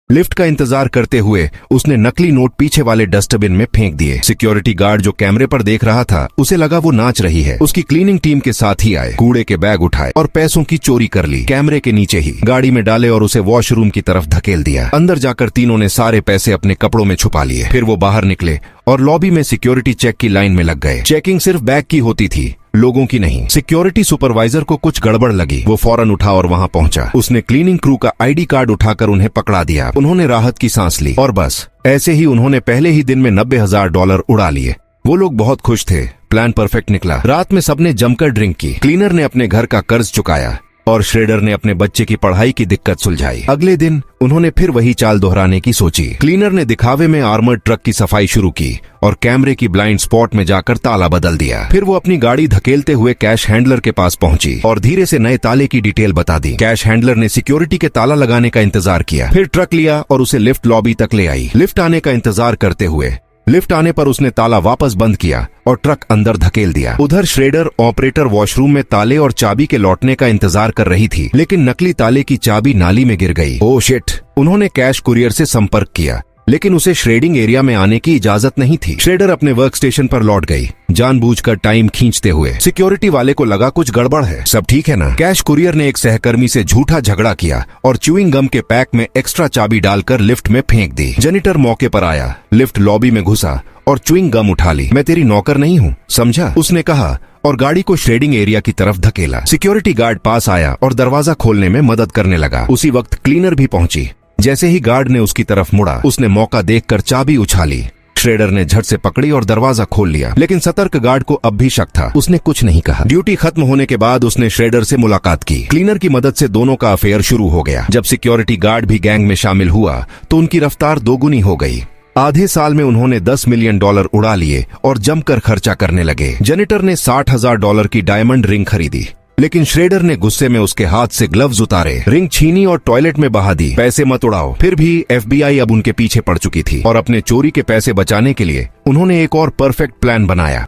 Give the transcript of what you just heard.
Lift का इंतजार करते हुए उसने नकली नोट पीछे वाले डस्टबिन में फेंक दिए। सिक्योरिटी गार्ड जो कैमरे पर देख रहा था उसे लगा वो नाच रही है। उसकी क्लीनिंग टीम के साथ ही आए, कूड़े के बैग उठाए और पैसों की चोरी कर ली। कैमरे के नीचे ही गाड़ी में डाले और उसे वॉशरूम की तरफ धकेल दिया। अंदर जाकर तीनों ने सारे पैसे अपने कपड़ों में छुपा लिए। फिर वो बाहर निकले और लॉबी में सिक्योरिटी चेक की लाइन में लग गए। चेकिंग सिर्फ बैग की होती थी, लोगों की नहीं। सिक्योरिटी सुपरवाइजर को कुछ गड़बड़ लगी। वो फौरन उठा और वहां पहुंचा। उसने क्लीनिंग क्रू का आईडी कार्ड उठाकर उन्हें पकड़ा दिया। उन्होंने राहत की सांस ली और बस ऐसे ही उन्होंने पहले ही दिन में $90,000 उड़ा लिए। वो लोग बहुत खुश थे। प्लान परफेक्ट निकला। रात में सबने जमकर ड्रिंक की। क्लीनर ने अपने घर का कर्ज चुकाया और श्रेडर ने अपने बच्चे की पढ़ाई की दिक्कत सुलझाई। अगले दिन उन्होंने फिर वही चाल दोहराने की सोची। क्लीनर ने दिखावे में आर्मर्ड ट्रक की सफाई शुरू की और कैमरे की ब्लाइंड स्पॉट में जाकर ताला बदल दिया। फिर वो अपनी गाड़ी धकेलते हुए कैश हैंडलर के पास पहुंची और धीरे से नए ताले की डिटेल बता दी। कैश हैंडलर ने सिक्योरिटी के ताला लगाने का इंतजार किया, फिर ट्रक लिया और उसे लिफ्ट लॉबी तक ले आई। लिफ्ट आने का इंतजार करते हुए लिफ्ट आने पर उसने ताला वापस बंद किया और ट्रक अंदर धकेल दिया। उधर श्रेडर ऑपरेटर वॉशरूम में ताले और चाबी के लौटने का इंतजार कर रही थी, लेकिन नकली ताले की चाबी नाली में गिर गई। Oh shit! उन्होंने कैश कुरियर से संपर्क किया, लेकिन उसे श्रेडिंग एरिया में आने की इजाजत नहीं थी। श्रेडर अपने वर्क स्टेशन पर लौट गई, जानबूझकर टाइम खींचते हुए। सिक्योरिटी वाले को लगा कुछ गड़बड़ है। सब ठीक है ना? कैश कुरियर ने एक सहकर्मी से झूठा झगड़ा किया और च्यूइंग गम के पैक में एक्स्ट्रा चाबी डालकर लिफ्ट में फेंक दी। जेनिटर मौके पर आया, लिफ्ट लॉबी में घुसा और च्यूइंग गम उठा ली। मैं तेरी नौकर नहीं हूँ, समझा? उसने कहा और गाड़ी को श्रेडिंग एरिया की तरफ धकेला। सिक्योरिटी गार्ड पास आया और दरवाजा खोलने में मदद करने लगा। उसी वक्त क्लीनर भी पहुंची। जैसे ही गार्ड ने उसकी तरफ मुड़ा, उसने मौका देखकर चाबी उछाली। श्रेडर ने झट से पकड़ी और दरवाजा खोल लिया, लेकिन सतर्क गार्ड को अब भी शक था। उसने कुछ नहीं कहा। ड्यूटी खत्म होने के बाद उसने श्रेडर से मुलाकात की। क्लीनर की मदद से दोनों का अफेयर शुरू हो गया। जब सिक्योरिटी गार्ड भी गैंग में शामिल हुआ तो उनकी रफ्तार दोगुनी हो गई। आधे साल में उन्होंने $10 मिलियन उड़ा लिए और जमकर खर्चा करने लगे। जेनिटर ने $60,000 की डायमंड रिंग खरीदी, लेकिन श्रेडर ने गुस्से में उसके हाथ से ग्लव्स उतारे, रिंग छीनी और टॉयलेट में बहा दी। पैसे मत उड़ाओ। फिर भी FBI अब उनके पीछे पड़ चुकी थी और अपने चोरी के पैसे बचाने के लिए उन्होंने एक और परफेक्ट प्लान बनाया।